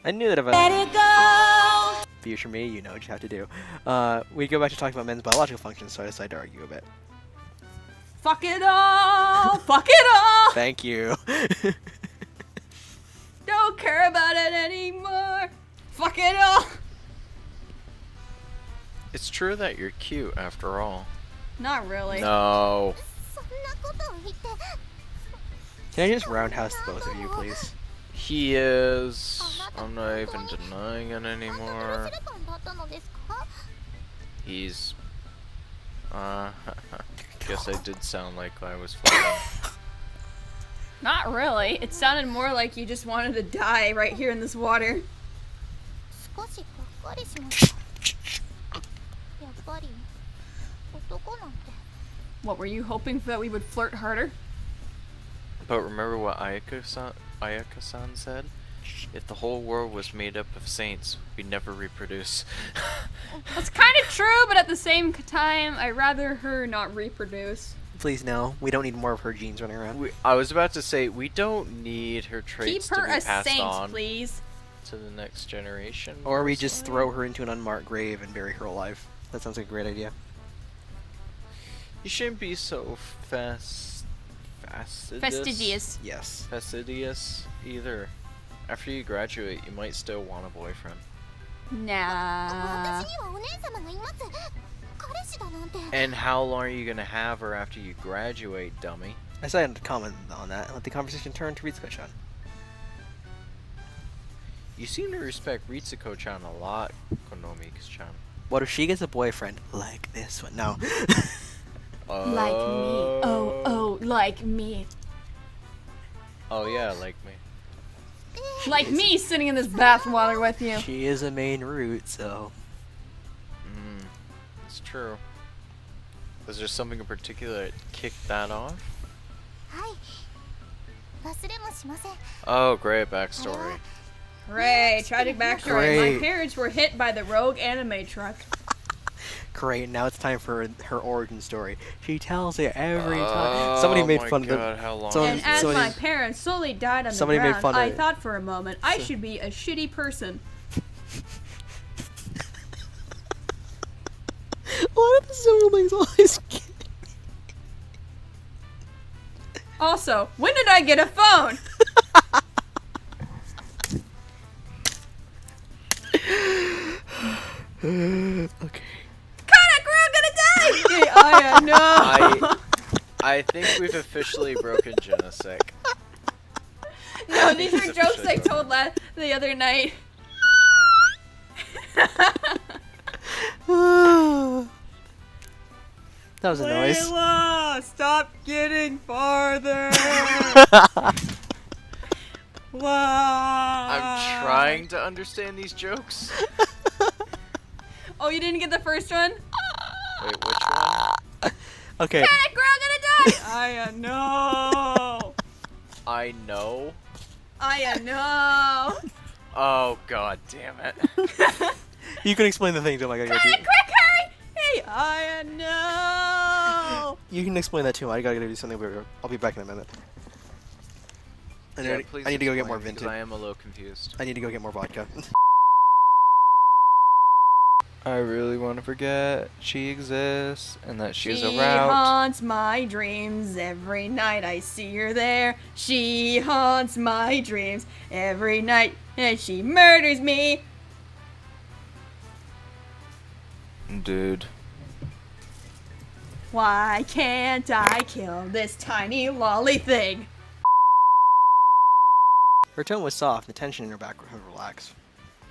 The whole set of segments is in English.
I knew that if Let it go! future me, you know what you have to do. We go back to talking about men's biological functions, so I decided to argue a bit. Fuck it all! Fuck it all! Thank you. Don't care about it anymore! Fuck it all! It's true that you're cute after all. Not really. No. Can I just roundhouse the both of you, please? He is. I'm not even denying it anymore. He's. Guess I did sound like I was flirting. Not really. It sounded more like you just wanted to die right here in this water. What, were you hoping that we would flirt harder? But remember what Ayaka-san said? If the whole world was made up of saints, we'd never reproduce. That's kind of true, but at the same time, I'd rather her not reproduce. Please no, we don't need more of her genes running around. I was about to say, we don't need her traits Keep her to be a passed saint, on please. to the next generation. Or we just throw her into an unmarked grave and bury her alive. That sounds like a great idea. You shouldn't be so Fastidious. Yes. fastidious either. After you graduate, you might still want a boyfriend. Nah. And how long are you gonna have her after you graduate, dummy? I decided to comment on that and let the conversation turn to Ritsuko-chan. You seem to respect Ritsuko-chan a lot, Konomiki-chan. What if she gets a boyfriend like this one? No. Like me. Oh, like me. Oh yeah, like me. Like me sitting in this bathwater with you. She is a main root, so... It's true. Was there something in particular that kicked that off? Oh, great backstory. Hooray, tragic backstory. Great. My parents were hit by the rogue anime truck. Great, now it's time for her origin story. She tells it every time. Somebody made fun of it. How long Someone- And as somebody- my parents slowly died on the somebody made ground, fun of I it. thought for a moment I should be a shitty person. Why are the siblings always kidding? Also, when did I get a phone? Okay. Kinda girl gonna die! Hey, I know. I think we've officially broken Genesec. No, these are jokes I told the other night. That was a noise. Layla, stop getting farther. I'm trying to understand these jokes. Oh, you didn't get the first one? Wait, which one? Okay. That girl gonna die! I know. I know. I know. Oh god damn it. You can explain the thing to him. I gotta go Quick, do. hurry! Hey, I know. You can explain that to him. I gotta go do something. I'll be back in a minute. Yeah, please I need to go get explain, more because vintage. I am a little confused. I need to go get more vodka. I really want to forget she exists and that she's She a route. haunts my dreams every night. I see her there. She haunts my dreams every night, and she murders me. Dude. Why can't I kill this tiny lolly thing? Her tone was soft. The tension in her back was relaxed.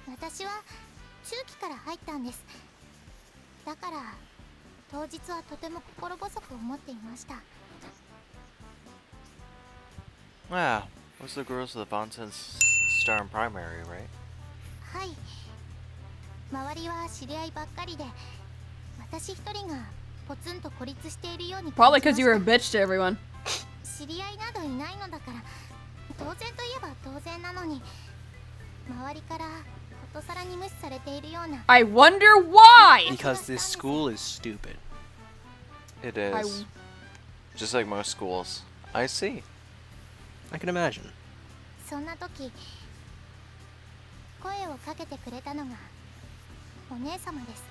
私は中期から入ったんです。だから当日はとても心細く思っていました。 Wow, was the girls of the Bonsen's star in primary, right? はい。周りは知り合いばっかりで、私一人がポツンと孤立しているように Probably 感 because じ you ま were a し bitch to everyone. た。知り合いなどいないのだから、当然といえば当然なのに、周りからことさらに無視されているような。 I wonder why! Because this school is stupid. It is. Just like most schools. I see. I can imagine. そんな時、声をかけてくれたのがお姉様です。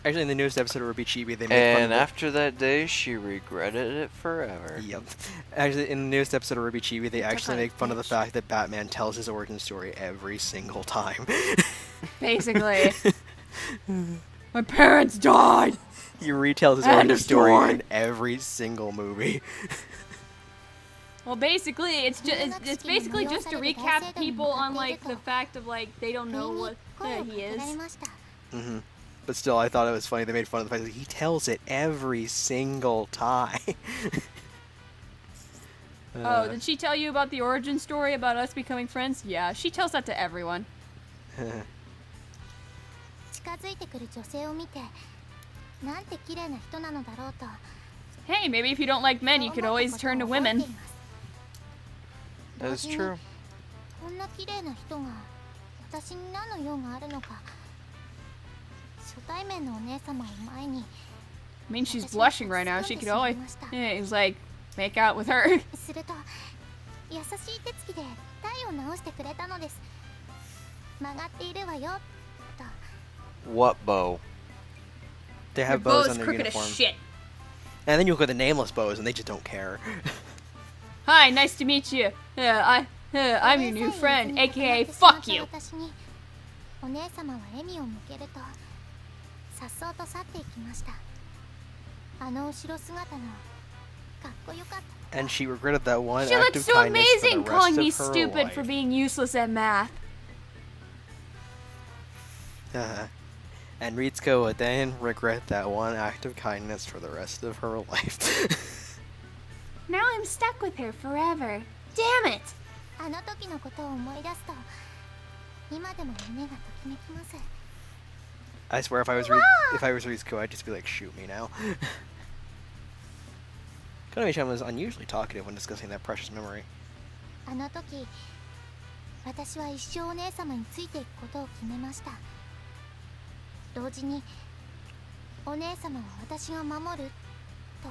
Actually, in the newest episode of Ruby Chibi, they made fun And of after that day, she regretted it forever. Yep. Actually, in the newest episode of Ruby Chibi, they Took actually on a make fun of the bitch. fact that Batman tells his origin story every single time. Basically. My parents died! He retells his End origin of story story. in every single movie. Well, basically, it's basically just to recap people on like the fact of like they don't know what he is. Hmm. But still, I thought it was funny. They made fun of the fact that he tells it every single time. Oh, did she tell you about the origin story about us becoming friends? Yeah, she tells that to everyone. 近づいてくる女性を見て、なんて綺麗な人なのだろうと。 Hey, maybe if you don't like men, you could always turn to women. That is true. こんな綺麗な人が私に何の用があるのか。初対面のお姉様を前に。 I mean, she's blushing right now. She could always, yeah, he was like, make out with her. すると優しい手つきで体を直してくれたのです。曲がっているわよと。 What bow? They Her have bows bow's on their crooked as uniform. shit. And then you look at the nameless bows, and they just don't care. Hi, nice to meet you. I'm your new friend, aka fuck you. 私にお姉様は笑みを向けるとさっそうと去っていきました。あの後ろ姿のかっこよかった。 And she regretted that one She act looks of so kindness amazing, for the calling rest me of her stupid for life. being useless at math. And Ritsuko would then regret that one act of kindness for the rest of her life. Now I'm stuck with her forever. Damn it! あの時のことを思い出すと今でも胸がときめきます。 I swear, if I was Ritsuko, I'd just be like, shoot me now. Konami-chan was unusually talkative when discussing that precious memory. あの時私は一生お姉様についていくことを決めました。同時にお姉様は私が守ると。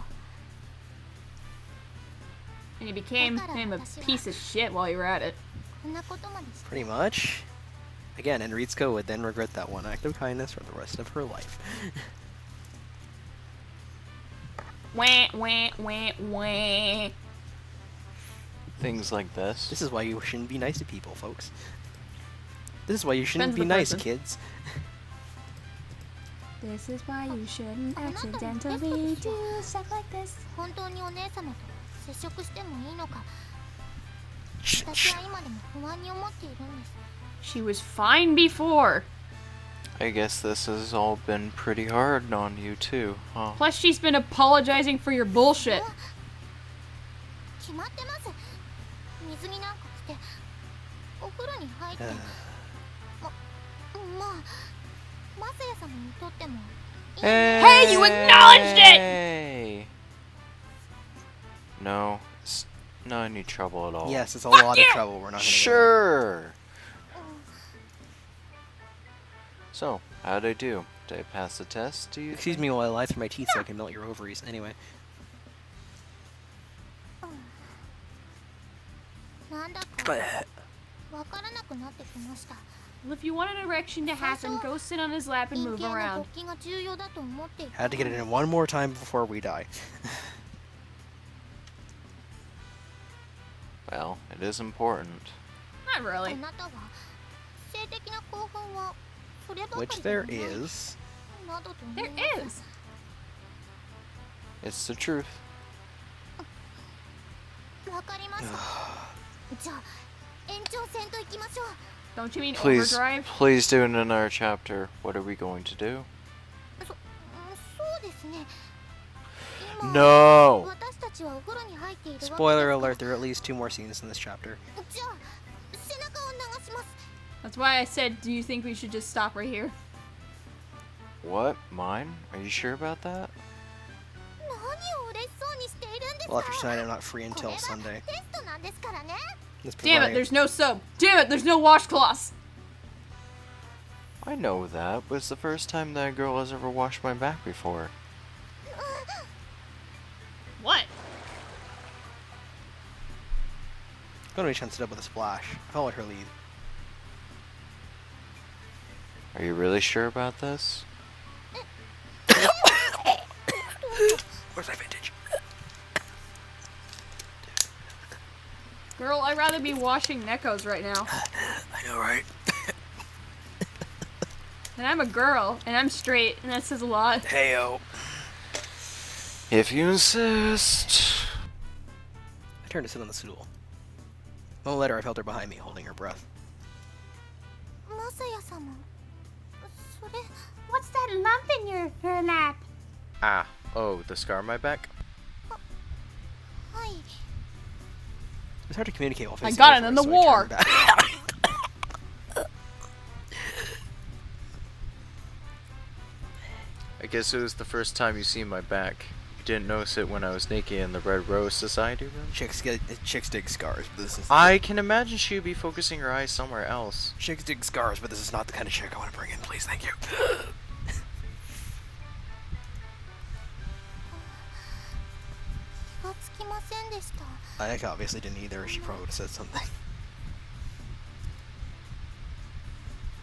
And you became him a piece of shit while you were at it. こんなことまでして。 Pretty much. Again, and Ritsuko would then regret that one act of kindness for the rest of her life. Wah, wah, wah, wah. Things like this. This is why you shouldn't be nice to people, folks. This is why you shouldn't Depends be on the nice, person. kids. This is why you shouldn't accidentally do stuff like this. 本当にお姉様と接触してもいいのか。私は今でも不安に思っているんです。 She was fine before. I guess this has all been pretty hard on you too, huh? Plus, she's been apologizing for your bullshit. 決まってます。水着なんか着てお風呂に入って。まあマサヤ様にとってもいい。 Hey, you acknowledged it! Hey! No, it's not any trouble at all. Yes, it's a lot of trouble. We're not gonna Sure. So, how'd I do? Did I pass the test, do you Excuse think? me while I lie through my teeth so I can melt your ovaries. Anyway. なんだかわからなくなってきました。 Well, if you want an erection to happen, go sit on his lap and 人 move 間の around. 勃起が重要だと思っていた。 Had to get it in one more time before we die. Well, it is important. Not あ really. なたは性的な興奮はそればかり Which では there ない is. などと思 There います is. It's the truth. わかりました。じゃあ延長戦といきましょう。 Don't you mean Please, overdrive? please do it in another chapter. What are we going to do? そうですね。今 No! 私たちはお風呂に入っているわけですが Spoiler alert, there are at least 2 more scenes in this chapter. じゃあ背中を流します。 That's why I said, do you think we should just stop right here? What? Mine? Are you sure about that? 何を嬉しそうにしているんですか。 Well, after tonight, I'm not free こ until れは Sunday. テストなんですからね。 Let's Damn it, provide- there's no soap. Damn it, there's no washcloths. I know that, but it's the first time that girl has ever washed my back before. What? Konami-chan stood up with a splash. I followed her lead. Are you really sure about this? Where's my vintage? Girl, I'd rather be washing Nekos right now. I know, right? And I'm a girl, and I'm straight, and that says a lot. Heyo. If you insist. I turned to sit on the stool. A moment later, I felt her behind me, holding her breath. マサヤ様それ What's that lump in your lap? Ah, oh, the scar on my back? はい It was hard to communicate while I facing got her it in voice, the so I war. turned back. I guess it was the first time you seen my back. You didn't notice it when I was naked in the Red Rose Society room? Chicks dig scars, but this is... I can imagine she'd be focusing her eyes somewhere else. Chicks dig scars, but this is not the kind of chick I want to bring in, please, thank you. 気がつきませんでした I obviously didn't either, she probably would have said something.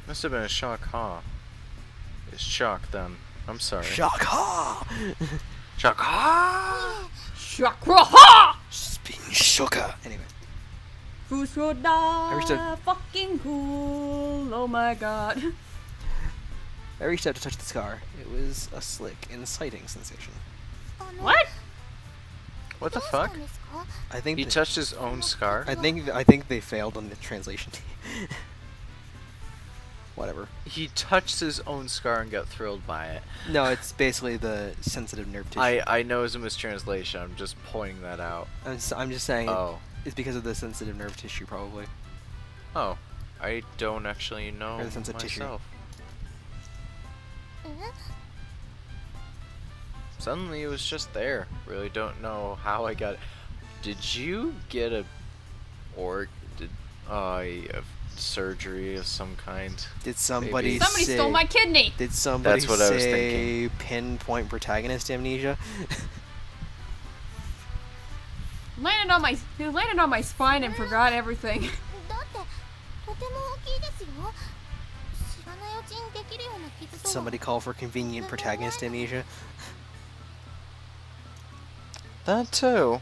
Must have been a shock, huh? It's shock then. I'm sorry. Shock, ha! Shock, huh? Shakraha! Spin shooka. Anyway, Fusroda! I reached out- Fucking cool! Oh my god. I reached out to touch the scar. It was a slick, inciting sensation. あの What? What ど the うした fuck? んですか I think He touched his own scar? I think they failed on the translation. Whatever. He touched his own scar and got thrilled by it. No, it's basically the sensitive nerve tissue. I know it's a mistranslation. I'm just pointing that out. I'm just saying Oh. it's because of the sensitive nerve tissue, probably. Oh. I don't actually know Or the sense of tissue. myself. え Suddenly it was just there. Really don't know how I got it. Did you get a surgery of some kind? Did somebody Maybe. Somebody say, stole my kidney! Did somebody That's what I was say pinpoint protagonist amnesia? He landed on my spine and forgot everything. だってとても大きいですよ知らないうちにできるような傷とは Somebody call for convenient protagonist amnesia? That too.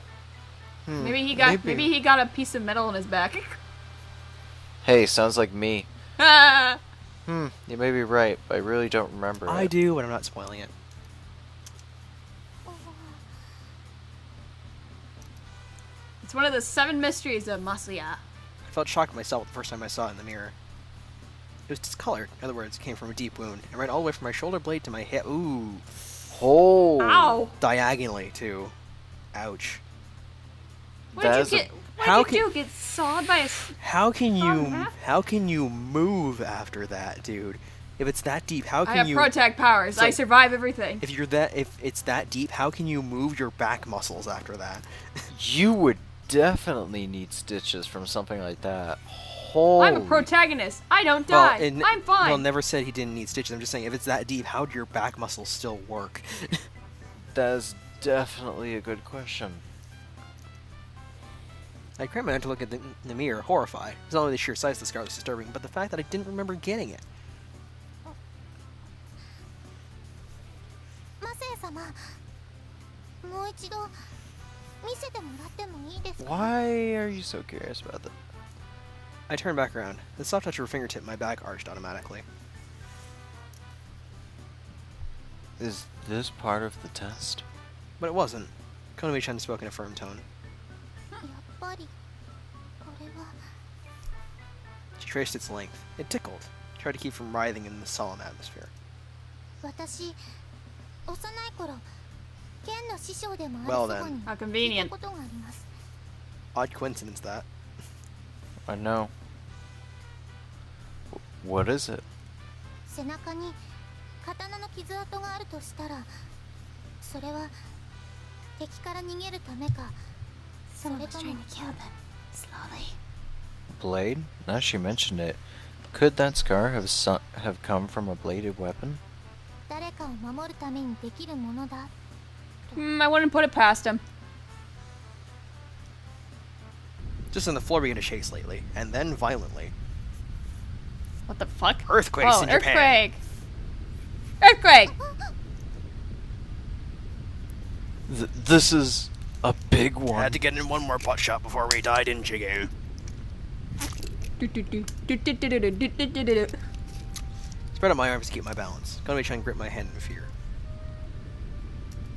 Maybe he got a piece of metal in his back. Hey, sounds like me. Ah! You may be right, but I really don't remember I it. do, but I'm not spoiling it. It's one of the 7 mysteries of Masuya. I felt shocked myself the first time I saw it in the mirror. It was discolored. In other words, it came from a deep wound. It ran all the way from my shoulder blade to my hip. Ooh. Oh. Ow! Diagonally, too. Ouch. What did That's you a- get? How What did you can- do? Get sawed by a... How can Saw in you half? how can you move after that, dude? If it's that deep, how I can have you protag powers. I like- survive everything. if it's that deep, how can you move your back muscles after that? You would definitely need stitches from something like that. Holy. I'm a protagonist. I don't die. I'm fine. Well, never said he didn't need stitches. I'm just saying if it's that deep, how do your back muscles still work? That is definitely a good question. I crammed my mind to look at the mirror, horrified. It's not only the sheer size of the scar that's disturbing, but the fact that I didn't remember getting it. マセイ様もう一度見せてもらってもいいですか Why are you so curious about that? I turned back around. The soft touch of her fingertip, my back arched automatically. Is this part of the test? But it wasn't. Konomi-chan spoke in a firm tone. やっぱりこれは She traced its length. It tickled. Tried to keep from writhing in the solemn atmosphere. 私幼い頃剣の師匠でもある Well 祖母 then. に How 聞いた convenient. ことがあります Odd coincidence, that. I know. What is it? 背中に刀の傷跡があるとしたらそれは敵から逃げるためかそれ Someone was とも trying to kill them. Slowly. Blade? Now she mentioned it. Could that scar have come from a bladed weapon? 誰かを守るためにできるものだ I wouldn't put it past him. Just then the floor began to shake slightly, and then violently. What the fuck? Earthquakes oh, in Japan. Earthquake! This is a big one. Had to get in one more pot shot before we died in Jigu. Spread out my arms to keep my balance. Gonna be trying to grip my hand in fear.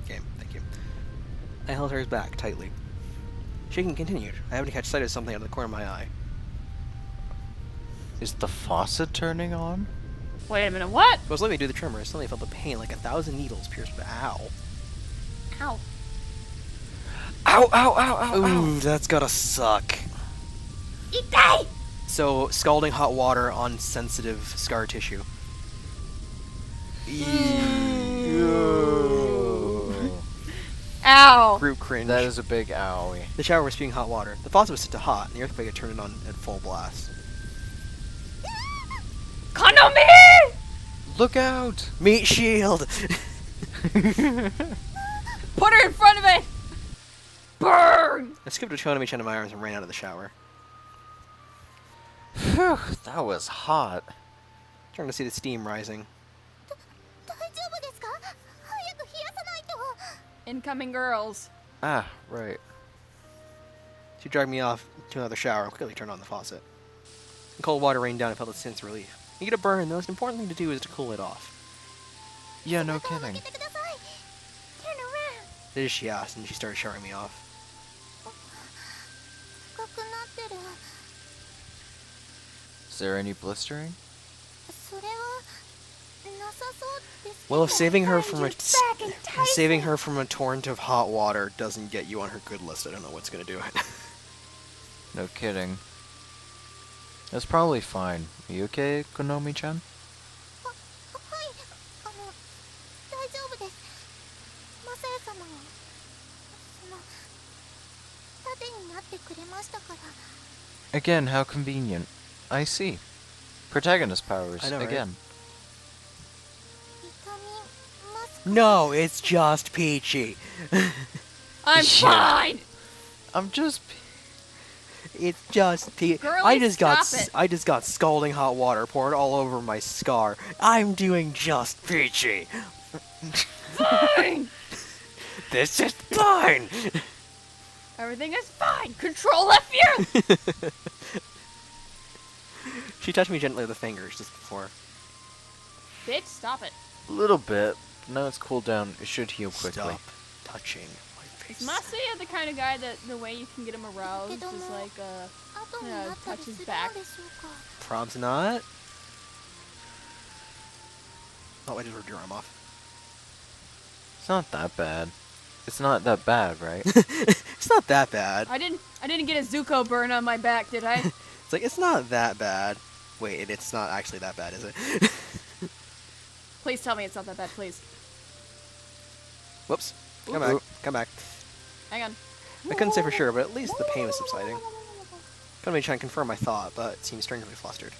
Okay, thank you. I held hers back tightly. Shaking continued. I happened to catch sight of something out of the corner of my eye. Is the faucet turning on? Wait a minute, what? It was letting me do the tremor. I suddenly felt the pain like 1,000 needles pierced my ow. Ow. Ow, ow, ow, ow, Ooh, that's gotta suck. Itai! So, scalding hot water on sensitive scar tissue. Ow. Group cringe. That is a big owie. The shower was spewing hot water. The faucet was set to hot, and the earthquake had turned it on at full blast. Konomi! Look out! Meat shield! Put her in front of it! Burn! I scooped a Konami-chan in my arms and ran out of the shower. Phew, that was hot. Trying to see the steam rising. 大丈夫ですか？早く冷やさないと。 Incoming girls. Ah, right. She dragged me off to another shower and quickly turned on the faucet. The cold water rained down and felt a sense of relief. You get a burn, the most important thing to do is to cool it off. Yeah, no 開 kidding. けてください。Turn around. This she asked, and she started showering me off. 赤くなってる。 Is there any blistering? それはなさそうですけど。 Well, if saving her from Find you back enticing. saving her from a torrent of hot water doesn't get you on her good list, I don't know what's gonna do it. No kidding. That's probably fine. Are you okay, Konomi-chan? はい、大丈夫です。マサヤ様は盾になってくれましたから。 Again, how convenient. I see. Protagonist powers, I know, right? again. 痛みますか？ No, it's just Peachy. I'm Yeah. fine! I'm just... It's just Girlie, I just got stop it. I just got scalding hot water poured all over my scar. I'm doing just Peachy. Fine! This is fine. Everything is fine! Control F you! She touched me gently with the fingers just before. Bitch, stop it. A little bit. Now it's cooled down. It should heal quickly. Stop touching my face. Is Masaya the kind of guy that the way you can get him aroused is like, 後に Yeah, なったり touch す his る back. のでしょうか？ Probs not. Oh, I just ripped your arm off. It's not that bad. It's not that bad, right? It's not that bad. I didn't get a Zuko burn on my back, did I? It's like it's not that bad. Wait, it's not actually that bad, is it? Please tell me it's not that bad, please. Whoops. Come Oops. back. Come back. Hang on. I couldn't say for sure, but at least the pain was subsiding. Couldn't be trying to confirm my thought, but it seemed strangely flustered.